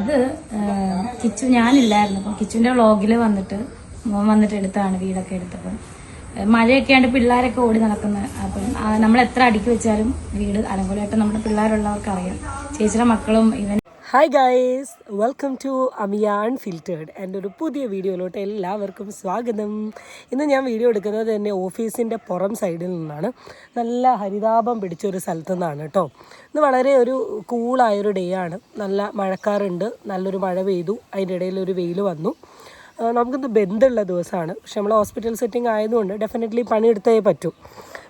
അത് കിച്ചു ഞാനില്ലായിരുന്നു. അപ്പം കിച്ചുവിന്റെ വ്ളോഗിൽ വന്നിട്ട് എടുത്താണ് വീടൊക്കെ എടുത്തപ്പം. മഴയൊക്കെ ആണ്ട് പിള്ളേരൊക്കെ ഓടി നടക്കുന്നത്. അപ്പം നമ്മൾ എത്ര അടുക്കി വെച്ചാലും വീട് അലങ്കോലമായിട്ട് നമ്മുടെ പിള്ളേരുള്ളവർക്ക് അറിയാം. ചേച്ചിയുടെ മക്കളും ഇവൻ. Hi guys, welcome to Amiya unfiltered. എൻ്റെ ഒരു പുതിയ വീഡിയോയിലോട്ട് എല്ലാവർക്കും സ്വാഗതം. ഇന്ന് ഞാൻ വീഡിയോ എടുക്കുന്നത് തന്നെ ഓഫീസിൻ്റെ പുറം സൈഡിൽ നിന്നാണ്. നല്ല ഹരിതാപം പിടിച്ചൊരു സ്ഥലത്തു നിന്നാണ് കേട്ടോ. ഇന്ന് വളരെ ഒരു കൂളായൊരു ഡേ ആണ്. നല്ല മഴക്കാറുണ്ട്, നല്ലൊരു മഴ പെയ്തു, അതിൻ്റെ ഇടയിൽ ഒരു വെയിൽ വന്നു. നമുക്കിന്ന് ബന്ധമുള്ള ദിവസമാണ്. പക്ഷെ നമ്മൾ ഹോസ്പിറ്റൽ സെറ്റിംഗ് ആയതുകൊണ്ട് ഡെഫിനറ്റ്ലി പണിയെടുത്തേ പറ്റൂ.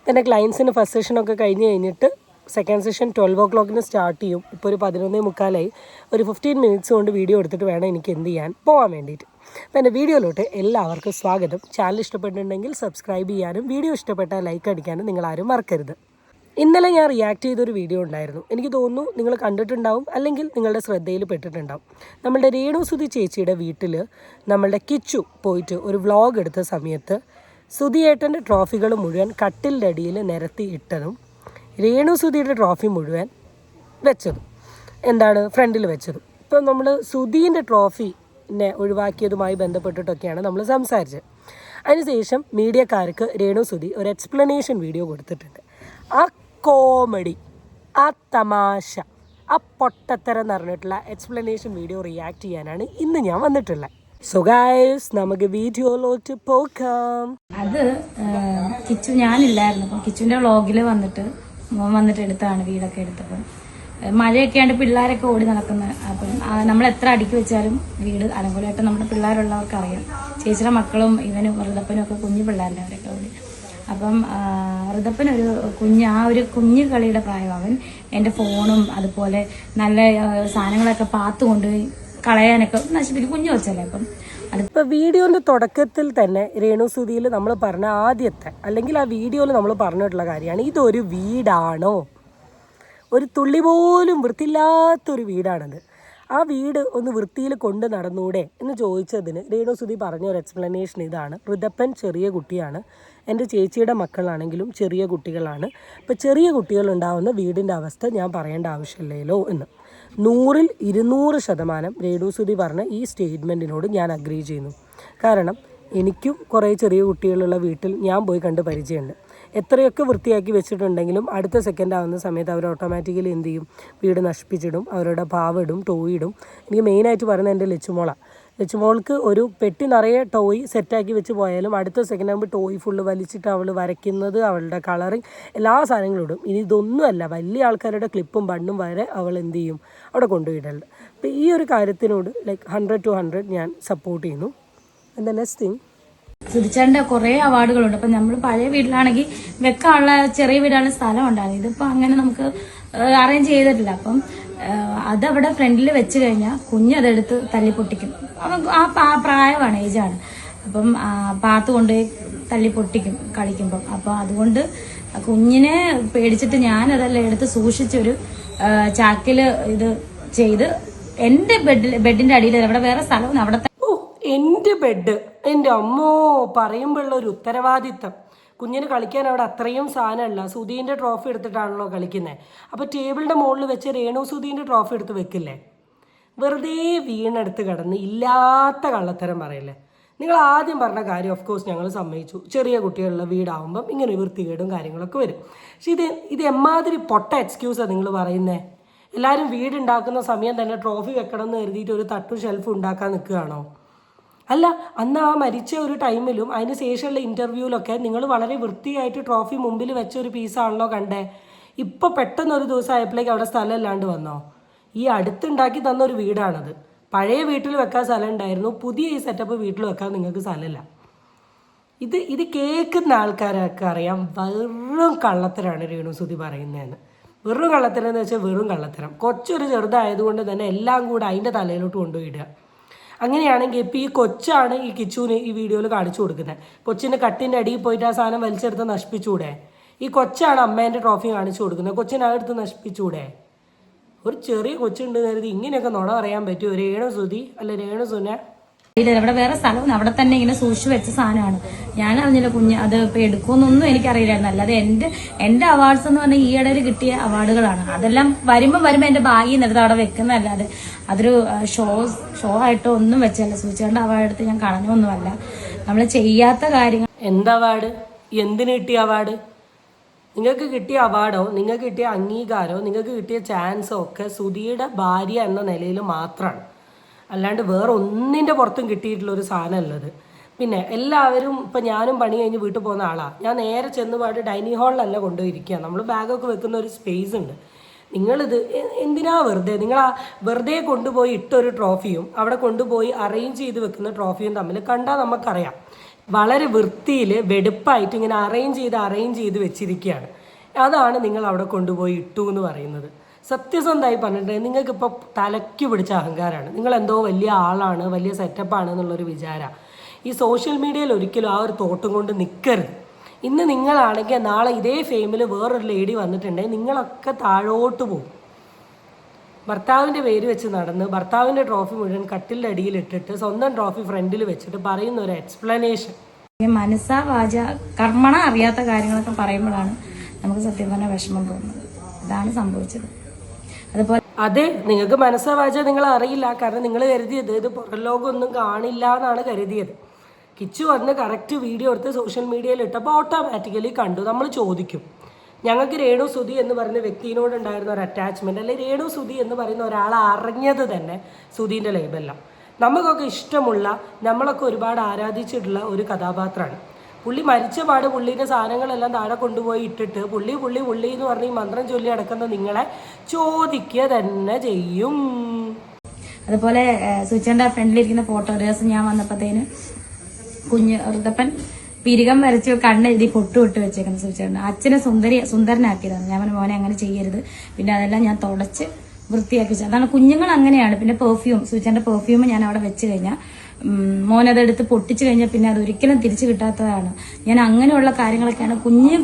പിന്നെ ക്ലയൻസിന് ഫസ്റ്റ് സെഷനൊക്കെ കഴിഞ്ഞിട്ട് സെക്കൻഡ് സെഷൻ 12 o'clock സ്റ്റാർട്ട് ചെയ്യും. ഇപ്പോൾ ഒരു 11:45 ഒരു 15 minutes കൊണ്ട് വീഡിയോ എടുത്തിട്ട് വേണം എനിക്ക് എന്ത് ചെയ്യാൻ പോകാൻ വേണ്ടിയിട്ട്. അപ്പോൾ എൻ്റെ വീഡിയോയിലോട്ട് എല്ലാവർക്കും സ്വാഗതം. ചാനൽ ഇഷ്ടപ്പെട്ടിട്ടുണ്ടെങ്കിൽ സബ്സ്ക്രൈബ് ചെയ്യാനും വീഡിയോ ഇഷ്ടപ്പെട്ടാൽ ലൈക്ക് അടിക്കാനും നിങ്ങളാരും മറക്കരുത്. ഇന്നലെ ഞാൻ റിയാക്ട് ചെയ്തൊരു വീഡിയോ ഉണ്ടായിരുന്നു. എനിക്ക് തോന്നുന്നു നിങ്ങൾ കണ്ടിട്ടുണ്ടാവും, അല്ലെങ്കിൽ നിങ്ങളുടെ ശ്രദ്ധയിൽ പെട്ടിട്ടുണ്ടാവും. നമ്മളുടെ രേണുസുതി ചേച്ചിയുടെ വീട്ടിൽ നമ്മളുടെ കിച്ചു പോയിട്ട് ഒരു വ്ളോഗ് എടുത്ത സമയത്ത് സുധിയേട്ടൻ്റെ ട്രോഫികൾ മുഴുവൻ കട്ടിലിൻ്റെ അടിയിൽ നിരത്തി ഇട്ടതും രേണുസുതിയുടെ ട്രോഫി മുഴുവൻ വെച്ചതും ഫ്രണ്ടിൽ വെച്ചതും. ഇപ്പം നമ്മൾ സുധീൻ്റെ ട്രോഫിനെ ഒഴിവാക്കിയതുമായി ബന്ധപ്പെട്ടിട്ടൊക്കെയാണ് നമ്മൾ സംസാരിച്ചത്. അതിനുശേഷം മീഡിയക്കാർക്ക് രേണുസുതി ഒരു എക്സ്പ്ലനേഷൻ വീഡിയോ കൊടുത്തിട്ടുണ്ട്. ആ കോമഡി, ആ തമാശ, ആ പൊട്ടത്തരം എന്ന് പറഞ്ഞിട്ടുള്ള എക്സ്പ്ലനേഷൻ വീഡിയോ റിയാക്ട് ചെയ്യാനാണ് ഇന്ന് ഞാൻ വന്നിട്ടുള്ളത്. സോ ഗൈസ്, നമുക്ക് വീഡിയോയിലോട്ട് പോകാം. അത് കിച്ചു ഞാനില്ലായിരുന്നു. അപ്പം കിച്ചുവിന്റെ വ്ളോഗിൽ വന്നിട്ട് എടുത്താണ് വീടൊക്കെ എടുത്തപ്പം. മഴയൊക്കെ ആണ്ട് പിള്ളേരൊക്കെ ഓടി നടക്കുന്നത്. അപ്പം നമ്മൾ എത്ര അടുക്കി വെച്ചാലും വീട് അലങ്കോലമായിട്ട് നമ്മുടെ പിള്ളേരുള്ളവർക്ക് അറിയാം. ചേച്ചിയുടെ മക്കളും ഇവനും ഋതപ്പനും ഒക്കെ കുഞ്ഞു പിള്ളേരുടെ അവരൊക്കെ ഓടി. അപ്പം ഋതപ്പനൊരു ഒരു കുഞ്ഞു കളിയുടെ പ്രായം. അവൻ എൻ്റെ ഫോണും അതുപോലെ നല്ല സാധനങ്ങളൊക്കെ പാത്തു കൊണ്ടുപോയി കളയാനൊക്കെ നശിപ്പിക്കും. കുഞ്ഞു വെച്ചല്ലേ. അപ്പം ഇപ്പോൾ വീഡിയോൻ്റെ തുടക്കത്തിൽ തന്നെ രേണുസുതിയിൽ നമ്മൾ പറഞ്ഞ ആദ്യത്തെ, അല്ലെങ്കിൽ ആ വീഡിയോയിൽ നമ്മൾ പറഞ്ഞിട്ടുള്ള കാര്യമാണ്, ഇതൊരു വീടാണോ? ഒരു തുള്ളി പോലും വൃത്തിയില്ലാത്തൊരു വീടാണത്. ആ വീട് ഒന്ന് വൃത്തിയിൽ കൊണ്ട് നടന്നൂടെ എന്ന് ചോദിച്ചതിന് രേണുസുതി പറഞ്ഞ ഒരു എക്സ്പ്ലനേഷൻ ഇതാണ്. ഋതപ്പൻ ചെറിയ കുട്ടിയാണ്, എൻ്റെ ചേച്ചിയുടെ മക്കളാണെങ്കിലും ചെറിയ കുട്ടികളാണ്. ഇപ്പോൾ ചെറിയ കുട്ടികളുണ്ടാവുന്ന വീടിൻ്റെ അവസ്ഥ ഞാൻ പറയേണ്ട ആവശ്യമില്ലല്ലോ എന്ന്. 100-ൽ 200% രേണുസുതി പറഞ്ഞ ഈ സ്റ്റേറ്റ്മെൻറ്റിനോട് ഞാൻ അഗ്രി ചെയ്യുന്നു. കാരണം എനിക്കും കുറേ ചെറിയ കുട്ടികളുള്ള വീട്ടിൽ ഞാൻ പോയി കണ്ട് പരിചയമുണ്ട്. എത്രയൊക്കെ വൃത്തിയാക്കി വെച്ചിട്ടുണ്ടെങ്കിലും അടുത്ത സെക്കൻഡ് ആവുന്ന സമയത്ത് അവർ ഓട്ടോമാറ്റിക്കലി എന്ത് ചെയ്യും? വീട് നശിപ്പിച്ചിടും, അവരുടെ പാവിടും, ടോയിടും. എനിക്ക് മെയിനായിട്ട് പറയുന്നത് എൻ്റെ ലച്ചുമോൾക്ക് ഒരു പെട്ടി നിറയെ ടോയ് സെറ്റാക്കി വെച്ച് പോയാലും അടുത്ത സെക്കൻഡ് ആകുമ്പോൾ ടോയ് ഫുള്ള് വലിച്ചിട്ട് അവൾ വരയ്ക്കുന്നത്, അവളുടെ കളറിങ്, എല്ലാ സാധനങ്ങളും ഇടും. ഇനി ഇതൊന്നുമല്ല, വലിയ ആൾക്കാരുടെ ക്ലിപ്പും ബണ്ണും വരെ അവൾ എന്ത് ചെയ്യും? അവിടെ കൊണ്ടുപോയിടുന്നുണ്ട്. അപ്പോൾ ഈ ഒരു കാര്യത്തിനോട് 100-100 ഞാൻ സപ്പോർട്ട് ചെയ്യുന്നു. ആൻഡ് ദ നെക്സ്റ്റ് തിങ്, സുധിച്ചേട്ടൻ്റെ കുറേ അവാർഡുകളുണ്ട്. അപ്പം നമ്മൾ പഴയ വീട്ടിലാണെങ്കിൽ വെക്കാനുള്ള ചെറിയ വീടാനുള്ള സ്ഥലം ഉണ്ടായിരുന്നു. ഇതിപ്പോൾ അങ്ങനെ നമുക്ക് അറേഞ്ച് ചെയ്തിട്ടില്ല. അപ്പം അതവിടെ ഫ്രണ്ടിൽ വെച്ച് കഴിഞ്ഞാൽ കുഞ്ഞതെടുത്ത് തല്ലിപ്പൊട്ടിക്കും. ആ പ്രായമാണ്, ഏജാണ്. അപ്പം പാത്ത് കൊണ്ടുപോയി തല്ലിപ്പൊട്ടിക്കും കളിക്കുമ്പം. അപ്പം അതുകൊണ്ട് കുഞ്ഞിനെ പേടിച്ചിട്ട് ഞാനതെല്ലാം എടുത്ത് സൂക്ഷിച്ചൊരു ചാക്കിൽ ഇത് ചെയ്ത് എൻ്റെ ബെഡിന്റെ അടിയിൽ, അവിടെ വേറെ സ്ഥലം, അവിടെ എൻ്റെ ബെഡ്, എൻ്റെ അമ്മോ പറയുമ്പോഴുള്ള ഒരു ഉത്തരവാദിത്തം. കുഞ്ഞിന് കളിക്കാൻ അവിടെ അത്രയും സാധനമല്ല. സുധീൻ്റെ ട്രോഫി എടുത്തിട്ടാണല്ലോ കളിക്കുന്നത്. അപ്പോൾ ടേബിളിൻ്റെ മുകളിൽ വെച്ച് രേണുസുധീൻ്റെ ട്രോഫി എടുത്ത് വെക്കില്ലേ? വെറുതെ വീണെടുത്ത് കിടന്ന് ഇല്ലാത്ത കള്ളത്തരം പറയല്ലേ. നിങ്ങൾ ആദ്യം പറഞ്ഞ കാര്യം ഓഫ് കോഴ്സ് ഞങ്ങൾ സമ്മതിച്ചു. ചെറിയ കുട്ടികളുള്ള വീടാവുമ്പം ഇങ്ങനെ വൃത്തികേടും കാര്യങ്ങളൊക്കെ വരും. പക്ഷെ ഇത് എമ്മാതിരി പൊട്ട എക്സ്ക്യൂസാണ് നിങ്ങൾ പറയുന്നത്. എല്ലാവരും വീടുണ്ടാക്കുന്ന സമയം തന്നെ ട്രോഫി വെക്കണം എന്ന് കരുതിയിട്ട് ഒരു തട്ടും ഷെൽഫും ഉണ്ടാക്കാൻ നിൽക്കുകയാണോ? അല്ല, അന്ന് ആ മരിച്ച ഒരു ടൈമിലും അതിന് ശേഷമുള്ള ഇൻ്റർവ്യൂവിലൊക്കെ നിങ്ങൾ വളരെ വൃത്തിയായിട്ട് ട്രോഫി മുമ്പിൽ വെച്ച ഒരു പീസാണല്ലോ കണ്ടേ. ഇപ്പോൾ പെട്ടെന്നൊരു ദിവസം ആയപ്പോഴേക്ക് അവിടെ സ്ഥലം ഇല്ലാണ്ട് വന്നോ? ഈ അടുത്തുണ്ടാക്കി തന്നൊരു വീടാണത്. പഴയ വീട്ടിൽ വെക്കാൻ സ്ഥലം ഉണ്ടായിരുന്നു, പുതിയ ഈ സെറ്റപ്പ് വീട്ടിൽ വെക്കാൻ നിങ്ങൾക്ക് സ്ഥലമില്ല. ഇത് കേൾക്കുന്ന ആൾക്കാരൊക്കെ അറിയാം വെറും കള്ളത്തരാണ് രേണുസുതി പറയുന്നതെന്ന്. വെറും കള്ളത്തരം എന്ന് വെച്ചാൽ വെറും കള്ളത്തരം. കൊച്ചൊരു ചെറുതായതുകൊണ്ട് തന്നെ എല്ലാം കൂടെ അതിൻ്റെ തലയിലോട്ട് കൊണ്ടുപോയിടുക. അങ്ങനെയാണെങ്കിൽ ഇപ്പോൾ ഈ കൊച്ചാണ് ഈ കിച്ചുവിന് ഈ വീഡിയോയിൽ കാണിച്ചു കൊടുക്കുന്നത്. കൊച്ചിൻ്റെ കട്ടിൻ്റെ അടിയിൽ പോയിട്ട് ആ സാധനം വലിച്ചെടുത്ത് നശിപ്പിച്ചുകൂടെ? ഈ കൊച്ചാണ് അമ്മേൻ്റെ ട്രോഫി കാണിച്ചു കൊടുക്കുന്നത്. കൊച്ചിനെ അതെടുത്ത് നശിപ്പിച്ചുകൂടെ? ഒരു ചെറിയ കൊച്ചുണ്ട് കരുതി ഇങ്ങനെയൊക്കെ നുണ പറയാൻ പറ്റുമോ? രേണുസുതി അല്ല രേണുസുനെ ഇവിടെ വേറെ സ്ഥലം അവിടെ തന്നെ ഇങ്ങനെ സൂക്ഷിച്ചു വെച്ച സാധനമാണ്. ഞാൻ അറിഞ്ഞില്ല കുഞ്ഞ് അത് ഇപ്പൊ എടുക്കുമെന്നൊന്നും എനിക്കറിയില്ലായിരുന്നു. അല്ലാതെ എന്റെ അവാർഡ്സ് എന്ന് പറഞ്ഞാൽ ഈ ഇടയിൽ കിട്ടിയ അവാർഡുകളാണ്. അതെല്ലാം വരുമ്പോ എന്റെ ഭാഗ്യം എടുത്ത് അവിടെ വെക്കുന്നതല്ലാതെ അതൊരു ഷോ ആയിട്ടോ ഒന്നും വെച്ചല്ല. സൂചിച്ചേണ്ട അവാർഡ് എടുത്ത് ഞാൻ കളഞ്ഞൊന്നുമല്ല. നമ്മൾ ചെയ്യാത്ത കാര്യങ്ങൾ. എന്താ അവാർഡ്? എന്തിന് കിട്ടിയ അവാർഡ്? നിങ്ങൾക്ക് കിട്ടിയ അവാർഡോ നിങ്ങൾക്ക് കിട്ടിയ അംഗീകാരമോ നിങ്ങൾക്ക് കിട്ടിയ ചാൻസോ ഒക്കെ സുധിയുടെ ഭാര്യ എന്ന നിലയിൽ മാത്രമാണ്. അല്ലാണ്ട് വേറെ ഒന്നിൻ്റെ പുറത്തും കിട്ടിയിട്ടുള്ള ഒരു സാധനമല്ലത്. പിന്നെ എല്ലാവരും ഇപ്പം ഞാനും പണി കഴിഞ്ഞ് വീട്ടിൽ പോകുന്ന ആളാണ്. ഞാൻ നേരെ ചെന്ന് പാട്ട് ഡൈനിങ് ഹാളിലല്ല കൊണ്ടുപോയിരിക്കുക. നമ്മൾ ബാഗൊക്കെ വെക്കുന്ന ഒരു സ്പേസ് ഉണ്ട്. നിങ്ങളിത് എന്തിനാ നിങ്ങൾ വെറുതെ കൊണ്ടുപോയി ഇട്ടൊരു ട്രോഫിയും അവിടെ കൊണ്ടുപോയി അറേഞ്ച് ചെയ്ത് വെക്കുന്ന ട്രോഫിയും തമ്മിൽ കണ്ടാൽ നമുക്കറിയാം. വളരെ വൃത്തിയിൽ വെടുപ്പായിട്ട് ഇങ്ങനെ അറേഞ്ച് ചെയ്ത് വെച്ചിരിക്കുകയാണ്. അതാണ് നിങ്ങൾ അവിടെ കൊണ്ടുപോയി ഇട്ടു എന്ന് പറയുന്നത്. സത്യസന്ധമായി പറഞ്ഞിട്ടുണ്ടെങ്കിൽ നിങ്ങൾക്കിപ്പോൾ തലയ്ക്ക് പിടിച്ച അഹങ്കാരമാണ്. നിങ്ങളെന്തോ വലിയ ആളാണ്, വലിയ സെറ്റപ്പാണ് എന്നുള്ളൊരു വിചാരമാണ്. ഈ സോഷ്യൽ മീഡിയയിൽ ഒരിക്കലും ആ ഒരു തോട്ടും കൊണ്ട് നിൽക്കരുത്. ഇന്ന് നിങ്ങളാണെങ്കിൽ നാളെ ഇതേ ഫെയിമിൽ വേറൊരു ലേഡി വന്നിട്ടുണ്ടെങ്കിൽ നിങ്ങളൊക്കെ താഴോട്ട് പോകും. ഭർത്താവിൻ്റെ പേര് വെച്ച് നടന്ന് ഭർത്താവിൻ്റെ ട്രോഫി മുഴുവൻ കട്ടിലിൻ്റെ അടിയിൽ ഇട്ടിട്ട് സ്വന്തം ട്രോഫി ഫ്രണ്ടിൽ വെച്ചിട്ട് പറയുന്ന ഒരു എക്സ്പ്ലനേഷൻ. മനസ്സാ വാച കർമ്മണ അറിയാത്ത കാര്യങ്ങളൊക്കെ പറയുമ്പോഴാണ് നമുക്ക് സത്യം പറഞ്ഞ വിഷമം തോന്നുന്നത്. അതാണ് സംഭവിച്ചത്. അതുപോലെ അതെ, നിങ്ങൾക്ക് മനസ്സാ വാച നിങ്ങൾ അറിയില്ല. കാരണം നിങ്ങൾ കരുതിയത് ഇത് പുറം ലോകമൊന്നും കാണില്ല എന്നാണ് കരുതിയത്. കിച്ചു വന്ന് കറക്റ്റ് വീഡിയോ എടുത്ത് സോഷ്യൽ മീഡിയയിൽ ഇട്ടപ്പോൾ ഓട്ടോമാറ്റിക്കലി കണ്ടു. നമ്മൾ ചോദിക്കും, ഞങ്ങൾക്ക് രേണു സുധി എന്ന് പറയുന്ന വ്യക്തിയോട് ഉണ്ടായിരുന്ന ഒരു അറ്റാച്ച്മെൻറ്റ്, അല്ലെങ്കിൽ രേണു സുധി എന്ന് പറയുന്ന ഒരാളെ അറിഞ്ഞത് തന്നെ സുധീൻ്റെ ലേബലാണ്. നമുക്കൊക്കെ ഇഷ്ടമുള്ള, നമ്മളൊക്കെ ഒരുപാട് ആരാധിച്ചിട്ടുള്ള ഒരു കഥാപാത്രമാണ്. പുള്ളി മരിച്ച പാട് പുള്ളീൻ്റെ സാധനങ്ങളെല്ലാം താഴെ കൊണ്ടുപോയി ഇട്ടിട്ട് പുള്ളി എന്ന് പറഞ്ഞ് ഈ മന്ത്രം ചൊല്ലി അടക്കുന്ന നിങ്ങളെ ചോദിക്കുക തന്നെ ചെയ്യും. അതുപോലെ സുചേണ്ട ഫ്രണ്ടിലിരിക്കുന്ന ഫോട്ടോ ഒരു ദിവസം ഞാൻ വന്നപ്പോഴത്തേന് കുഞ്ഞ് ഋതപ്പൻ പിരികം വരച്ച് കണ്ണെഴുതി പൊട്ടുവിട്ട് വെച്ചേക്കുന്നത് സൂചിച്ചേട്ടൻ. അച്ഛനെ സുന്ദരനാക്കിയതാണ്. ഞാൻ പറഞ്ഞ മോനെ അങ്ങനെ ചെയ്യരുത്. പിന്നെ അതെല്ലാം ഞാൻ തുടച്ച് വൃത്തിയാക്കി വെച്ചു. അതാണ് കുഞ്ഞുങ്ങൾ അങ്ങനെയാണ്. പിന്നെ പെർഫ്യൂം, സൂചിച്ചേട്ടൻ്റെ പെർഫ്യൂം ഞാൻ അവിടെ വെച്ച് കഴിഞ്ഞാൽ മോനതെടുത്ത് പൊട്ടിച്ചു കഴിഞ്ഞാൽ പിന്നെ അതൊരിക്കലും തിരിച്ചു കിട്ടാത്തതാണ്. ഞാൻ അങ്ങനെയുള്ള കാര്യങ്ങളൊക്കെയാണ്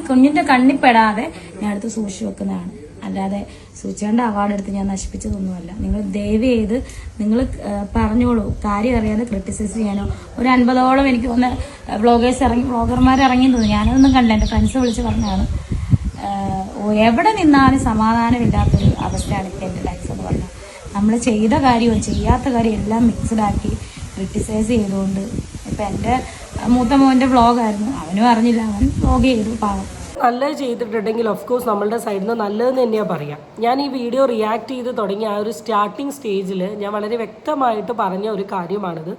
കുഞ്ഞിന്റെ കണ്ണിപ്പെടാതെ ഞാൻ എടുത്ത് സൂക്ഷിച്ചു വെക്കുന്നതാണ്. അല്ലാതെ സൂചിച്ചേണ്ട അവാർഡ് എടുത്ത് ഞാൻ നശിപ്പിച്ചതൊന്നുമല്ല. നിങ്ങൾ ദയവ് ചെയ്ത് നിങ്ങൾ പറഞ്ഞോളൂ. കാര്യം അറിയാതെ ക്രിട്ടിസൈസ് ചെയ്യാനോ. ഒരു 50ഓളം എനിക്ക് തോന്നുന്ന വ്ളോഗർമാർ ഇറങ്ങി തോന്നുന്നു. ഞാനതൊന്നും കണ്ടില്ല. എൻ്റെ ഫ്രണ്ട്സ് വിളിച്ച് പറഞ്ഞാണ്. എവിടെ നിന്നാലും സമാധാനമില്ലാത്തൊരു അവസ്ഥയാണ് ഇപ്പോൾ എൻ്റെ ലൈഫ് എന്ന് പറഞ്ഞാൽ. നമ്മൾ ചെയ്ത കാര്യവും ചെയ്യാത്ത കാര്യം എല്ലാം മിക്സ്ഡാക്കി ക്രിട്ടിസൈസ് ചെയ്തുകൊണ്ട്. ഇപ്പം എൻ്റെ മൂത്ത മോൻ്റെ വ്ളോഗായിരുന്നു, അവനും അറിഞ്ഞില്ല, അവൻ വ്ളോഗ് ചെയ്തു. പാവം. നല്ലത് ചെയ്തിട്ടുണ്ടെങ്കിൽ ഓഫ് കോഴ്സ് നമ്മളുടെ സൈഡിൽ നിന്ന് നല്ലതെന്ന് തന്നെയാണ് പറയാം. ഞാൻ ഈ വീഡിയോ റിയാക്ട് ചെയ്ത് തുടങ്ങിയ ആ ഒരു സ്റ്റാർട്ടിങ് സ്റ്റേജിൽ ഞാൻ വളരെ വ്യക്തമായിട്ട് പറഞ്ഞ ഒരു കാര്യമാണിത്.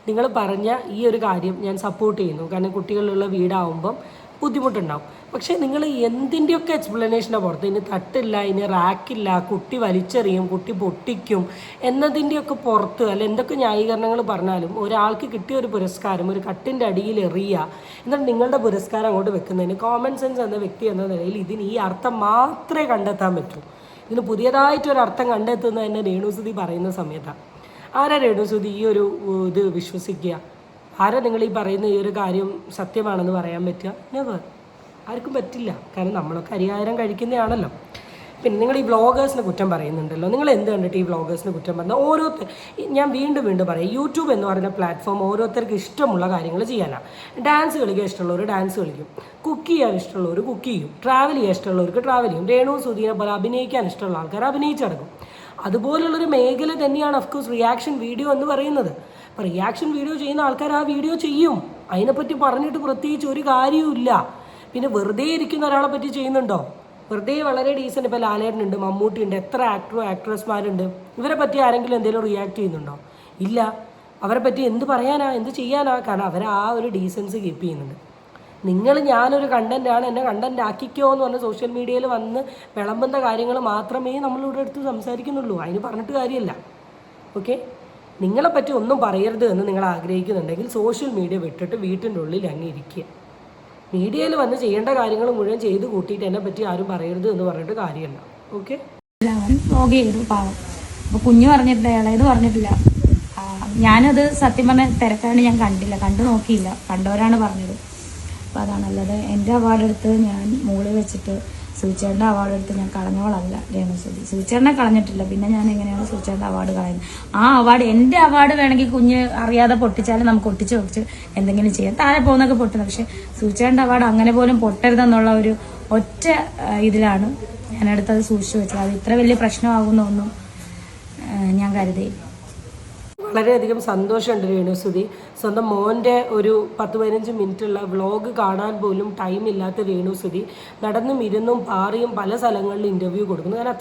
നിങ്ങൾ പറഞ്ഞ ഈ ഒരു കാര്യം ഞാൻ സപ്പോർട്ട് ചെയ്യുന്നു. കാരണം കുട്ടികളുള്ള വീടാവുമ്പം ബുദ്ധിമുട്ടുണ്ടാവും. പക്ഷേ നിങ്ങൾ എന്തിൻ്റെയൊക്കെ എക്സ്പ്ലനേഷനാണ് പുറത്ത്. ഇനി തട്ടില്ല, ഇനി റാക്കില്ല, കുട്ടി വലിച്ചെറിയും, കുട്ടി പൊട്ടിക്കും എന്നതിൻ്റെയൊക്കെ പുറത്ത് അല്ല എന്തൊക്കെ ന്യായീകരണങ്ങൾ പറഞ്ഞാലും ഒരാൾക്ക് കിട്ടിയ ഒരു പുരസ്കാരം ഒരു കട്ടിൻ്റെ അടിയിൽ എറിയുക, എന്നിട്ട് നിങ്ങളുടെ പുരസ്കാരം അങ്ങോട്ട് വെക്കുന്നതിന് കോമൺ സെൻസ് എന്ന വ്യക്തി എന്ന നിലയിൽ ഇതിന് ഈ അർത്ഥം മാത്രമേ കണ്ടെത്താൻ പറ്റൂ. ഇതിന് പുതിയതായിട്ടൊരർത്ഥം കണ്ടെത്തുന്നത് തന്നെ രേണുസുധി പറയുന്ന സമയത്താണ്. ആരാ രേണുസുധി ഈ ഒരു ഇത് വിശ്വസിക്കുക? ആരാ നിങ്ങൾ ഈ പറയുന്ന ഈ ഒരു കാര്യം സത്യമാണെന്ന് പറയാൻ പറ്റുക? നെവർ. ആർക്കും പറ്റില്ല. കാരണം നമ്മളൊക്കെ അരിയാഹാരം കഴിക്കുന്നതാണല്ലോ. പിന്നെ നിങ്ങൾ ഈ വ്ളോഗേഴ്സിനെ കുറ്റം പറയുന്നുണ്ടല്ലോ. നിങ്ങൾ എന്ത് കണ്ടിട്ട് ഈ വ്ളോഗേഴ്സിനെ കുറ്റം പറഞ്ഞാൽ ഞാൻ വീണ്ടും പറയാം, യൂട്യൂബ് എന്ന് പറയുന്ന പ്ലാറ്റ്ഫോം ഓരോരുത്തർക്ക് ഇഷ്ടമുള്ള കാര്യങ്ങൾ ചെയ്യാനാണ്. ഡാൻസ് കളിക്കാൻ ഇഷ്ടമുള്ളവർ ഡാൻസ് കളിക്കും, കുക്ക് ചെയ്യാൻ ഇഷ്ടമുള്ളവർ കുക്ക് ചെയ്യും, ട്രാവൽ ചെയ്യാൻ ഇഷ്ടമുള്ളവർക്ക് ട്രാവൽ ചെയ്യും. രേണു സുധീനെ പോലെ അഭിനയിക്കാൻ ഇഷ്ടമുള്ള ആൾക്കാർ അഭിനയിച്ചടക്കും. അതുപോലുള്ളൊരു മേഖല തന്നെയാണ് ഓഫ്കോഴ്സ് റിയാക്ഷൻ വീഡിയോ എന്ന് പറയുന്നത്. അപ്പോൾ റിയാക്ഷൻ വീഡിയോ ചെയ്യുന്ന ആൾക്കാർ ആ വീഡിയോ ചെയ്യും. അതിനെപ്പറ്റി പറഞ്ഞിട്ട് പ്രത്യേകിച്ച് ഒരു കാര്യവുമില്ല. പിന്നെ വെറുതെ ഇരിക്കുന്ന ഒരാളെ പറ്റി ചെയ്യുന്നുണ്ടോ? വെറുതെ വളരെ ഡീസൻറ്റ്. ഇപ്പോൾ ലാലേട്ടനുണ്ട്, മമ്മൂട്ടിയുണ്ട്, എത്ര ആക്ട്രസ്മാരുണ്ട്. ഇവരെ പറ്റി ആരെങ്കിലും എന്തെങ്കിലും റിയാക്ട് ചെയ്യുന്നുണ്ടോ? ഇല്ല. അവരെ പറ്റി എന്ത് പറയാനാ, എന്ത് ചെയ്യാനാ? കാരണം അവർ ആ ഒരു ഡീസൻസ് കീപ്പ് ചെയ്യുന്നുണ്ട്. ഞാനൊരു കണ്ടൻറ്റാണ്, എന്നെ കണ്ടൻറ്റ് ആക്കിക്കോ എന്ന് പറഞ്ഞ് സോഷ്യൽ മീഡിയയിൽ വന്ന് വിളമ്പുന്ന കാര്യങ്ങൾ മാത്രമേ നമ്മളിവിടെ എടുത്ത് സംസാരിക്കുന്നുള്ളൂ. അതിന് പറഞ്ഞിട്ട് കാര്യമില്ല. ഓക്കെ, നിങ്ങളെപ്പറ്റി ഒന്നും പറയരുത് എന്ന് നിങ്ങൾ ആഗ്രഹിക്കുന്നുണ്ടെങ്കിൽ സോഷ്യൽ മീഡിയ വിട്ടിട്ട് വീട്ടിൻ്റെ ഉള്ളിൽ അങ്ങ് ഇരിക്കുക. മീഡിയയിൽ വന്ന് ചെയ്യേണ്ട കാര്യങ്ങൾ മുഴുവൻ ചെയ്ത് കൂട്ടിയിട്ട് എന്നെ പറ്റി ആരും പറയരുത് എന്ന് പറഞ്ഞിട്ട് കാര്യമില്ല. ഓക്കെ, അവൻ വ്ളോഗ് ചെയ്തു. പാവം. അപ്പോൾ കുഞ്ഞു പറഞ്ഞിട്ടില്ല, ഇളയത് പറഞ്ഞിട്ടില്ല. ഞാനത് സത്യം പറഞ്ഞ തിരക്കാണ്ട് ഞാൻ കണ്ടു നോക്കിയില്ല. കണ്ടവരാണ് പറഞ്ഞത്. അപ്പോൾ അതാണല്ലത്. എൻ്റെ അവാർഡ് എടുത്ത് ഞാൻ മുകളിൽ വെച്ചിട്ട് സുചേട്ടൻ്റെ അവാർഡ് എടുത്ത് ഞാൻ കളഞ്ഞോളല്ല രേണുസുതി. സുചേട്ടനെ കളഞ്ഞിട്ടില്ല, പിന്നെ ഞാൻ എങ്ങനെയാണ് സുചേട്ടൻ്റെ അവാർഡ് കളയുന്നത്? ആ അവാർഡ് എൻ്റെ അവാർഡ് വേണമെങ്കിൽ കുഞ്ഞ് അറിയാതെ പൊട്ടിച്ചാലും നമുക്ക് ഒട്ടിച്ച് എന്തെങ്കിലും ചെയ്യാം, താഴെ പോകുന്നൊക്കെ പൊട്ടുന്നത്. പക്ഷെ സുചേട്ടൻ്റെ അവാർഡ് അങ്ങനെ പോലും പൊട്ടരുതെന്നുള്ള ഒരു ഒറ്റ ഇതിലാണ് ഞാനെടുത്തത് സൂക്ഷിച്ചു വെച്ചത്. അത് ഇത്ര വലിയ പ്രശ്നമാകുന്നൊന്നും ഞാൻ കരുതിയില്ല. വളരെയധികം സന്തോഷമുണ്ട് രേണുസുതി. സ്വന്തം മോൻ്റെ ഒരു 10-15 മിനിറ്റുള്ള വ്ളോഗ് കാണാൻ പോലും ടൈമില്ലാത്ത രേണുസുതി നടന്നും ഇരുന്നും പാറിയും പല സ്ഥലങ്ങളിൽ ഇൻ്റർവ്യൂ കൊടുക്കുന്നു. കാരണം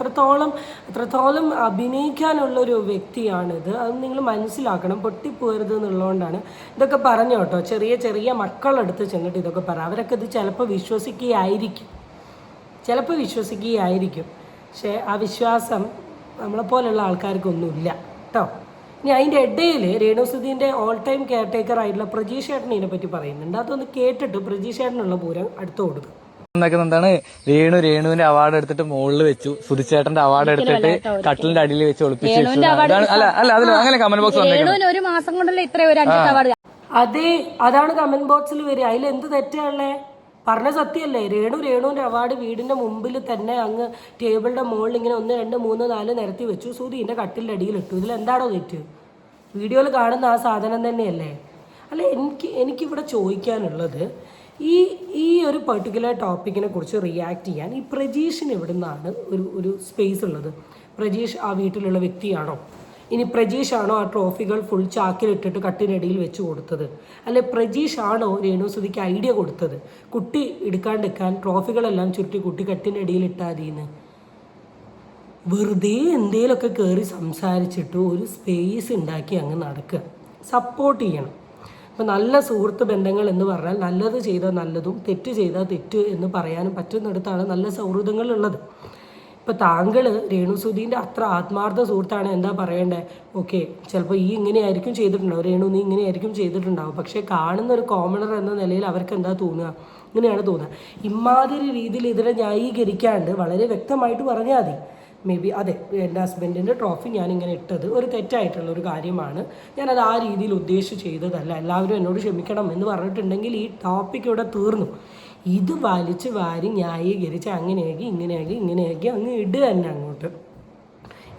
അത്രത്തോളം അഭിനയിക്കാനുള്ളൊരു വ്യക്തിയാണിത്. അത് നിങ്ങൾ മനസ്സിലാക്കണം, പൊട്ടിപ്പോരുത് എന്നുള്ളതുകൊണ്ടാണ് ഇതൊക്കെ പറഞ്ഞു കേട്ടോ. ചെറിയ മക്കളടുത്ത് ചെന്നിട്ട് ഇതൊക്കെ പറ. അവരൊക്കെ ഇത് ചിലപ്പോൾ വിശ്വസിക്കുകയായിരിക്കും. പക്ഷേ ആ വിശ്വാസം നമ്മളെപ്പോലുള്ള ആൾക്കാർക്കൊന്നുമില്ല കേട്ടോ. ഇനി അതിൻ്റെ ഇടയിൽ രേണുസുധീൻ്റെ ഓൾ ടൈം കെയർ ടേക്കർ ആയിട്ടുള്ള പ്രജീഷ് ചേട്ടൻ ഇതിനെ പറ്റി പറയുന്നുണ്ട്. അതൊന്ന് കേട്ടിട്ട് പ്രജീഷ് ചേട്ടനുള്ള പൂരം അടുത്ത് കൊടുക്കും. എന്താണ് രേണുവിന്റെ അവാർഡ് എടുത്തിട്ട് മുകളിൽ വെച്ചു, സുധിച്ചേട്ടന്റെ അവാർഡ് എടുത്തിട്ട് കട്ടിലിന്റെ അടിയിൽ വെച്ച് ഒളിപ്പിച്ചു വെച്ചു. അല്ല അതിൽ അങ്ങനെ കമന്റ് ബോക്സ് വന്നേക്കുന്നത് ഒരു മാസം കൊണ്ടല്ലേ ഇത്രയും അതെ, അതാണ് കമന്റ് ബോക്സിൽ വരിക. അതിൽ എന്ത് തെറ്റാണല്ലേ? പറഞ്ഞ സത്യമല്ലേ? രേണുവിന്റെ അവാർഡ് വീടിന്റെ മുമ്പിൽ തന്നെ അങ്ങ് ടേബിളിന്റെ മുകളിൽ ഇങ്ങനെ 1 2 3 4 നിരത്തി വെച്ചു. സുധീന്റെ കട്ടിലിന്റെ അടിയിൽ ഇട്ടു. ഇതിൽ എന്താണോ തെറ്റ്? വീഡിയോയിൽ കാണുന്ന ആ സാധനം തന്നെയല്ലേ? അല്ല, എനിക്കിവിടെ ചോദിക്കാനുള്ളത്, ഈ ഒരു പെർട്ടിക്കുലർ ടോപ്പിക്കിനെ കുറിച്ച് റിയാക്ട് ചെയ്യാൻ ഈ പ്രജീഷിന് എവിടെ നിന്നാണ് ഒരു സ്പേസ് ഉള്ളത്? പ്രജീഷ് ആ വീട്ടിലുള്ള വ്യക്തിയാണോ? ഇനി പ്രജീഷാണോ ആ ട്രോഫികൾ ഫുൾ ചാക്കിലിട്ടിട്ട് കട്ടിനടിയിൽ വെച്ച് കൊടുത്തത്? അല്ലെ പ്രജീഷാണോ രേണുസുധിക്ക് ഐഡിയ കൊടുത്തത് കുട്ടി എടുക്കാണ്ടിരിക്കാൻ ട്രോഫികളെല്ലാം ചുരുട്ടി കുട്ടി കട്ടിനടിയിൽ ഇട്ടാതീന്ന്? വെറുതെ എന്തേലൊക്കെ കയറി സംസാരിച്ചിട്ട് ഒരു സ്പേസ് ഉണ്ടാക്കി അങ്ങ് നടക്കുക. സപ്പോർട്ട് ചെയ്യണം. അപ്പം നല്ല സുഹൃത്ത് ബന്ധങ്ങൾ എന്ന് പറഞ്ഞാൽ നല്ലത് ചെയ്താൽ നല്ലതും തെറ്റ് ചെയ്താൽ തെറ്റ് എന്ന് പറയാനും പറ്റുന്നിടത്താണ് നല്ല സൗഹൃദങ്ങളുള്ളത്. ഇപ്പോൾ താങ്കൾ രേണുസുധീൻ്റെ അത്ര ആത്മാർത്ഥ സുഹൃത്താണ്, എന്താ പറയണ്ടേ? ഓക്കെ, ചിലപ്പോൾ ഇങ്ങനെയായിരിക്കും ചെയ്തിട്ടുണ്ടാവും, രേണു നീ ഇങ്ങനെയായിരിക്കും ചെയ്തിട്ടുണ്ടാവും. പക്ഷേ കാണുന്ന ഒരു കോമണർ എന്ന നിലയിൽ അവർക്ക് എന്താ തോന്നുക? ഇങ്ങനെയാണ് തോന്നുക. ഇമാതിരി രീതിയിൽ ഇതിനെ ന്യായീകരിക്കാണ്ട് വളരെ വ്യക്തമായിട്ട് പറഞ്ഞാൽ മതി. മേ ബി അതെ, എൻ്റെ ഹസ്ബൻഡിൻ്റെ ട്രോഫി ഞാനിങ്ങനെ ഇട്ടത് ഒരു തെറ്റായിട്ടുള്ളൊരു കാര്യമാണ്, ഞാനത് ആ രീതിയിൽ ഉദ്ദേശിച്ച് ചെയ്തതല്ല, എല്ലാവരും എന്നോട് ക്ഷമിക്കണം എന്ന് പറഞ്ഞിട്ടുണ്ടെങ്കിൽ ഈ ടോപ്പിക് ഇവിടെ തീർന്നു. ഇത് വലിച്ച് വാരി ന്യായീകരിച്ച് ഇങ്ങനെയാക്കി അങ്ങ് ഇടുക തന്നെ അങ്ങോട്ട്.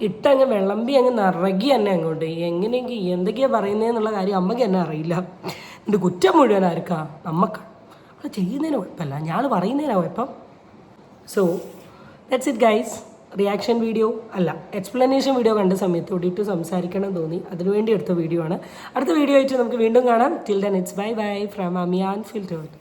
ഇട്ടങ്ങ് വിളമ്പി അങ്ങ് നിറകി തന്നെ അങ്ങോട്ട്. എങ്ങനെയെങ്കിൽ എന്തൊക്കെയാണ് പറയുന്നതെന്നുള്ള കാര്യം അമ്മയ്ക്ക് തന്നെ അറിയില്ല. എൻ്റെ കുറ്റം മുഴുവൻ ആർക്കാ? നമ്മക്കാണ്. അത് ചെയ്യുന്നതിന് കുഴപ്പമില്ല, ഞാൻ പറയുന്നതിനാണ് കുഴപ്പം. So that's it guys. Reaction video അല്ല, എക്സ്പ്ലനേഷൻ വീഡിയോ കണ്ട സമയത്ത് ഓടിയിട്ട് സംസാരിക്കണം തോന്നി, അതിനുവേണ്ടി എടുത്ത വീഡിയോ ആണ്. അടുത്ത വീഡിയോ ആയിട്ട് നമുക്ക് വീണ്ടും കാണാം. Till then it's bye from Amiya അൺഫിൽറ്റേർഡ്.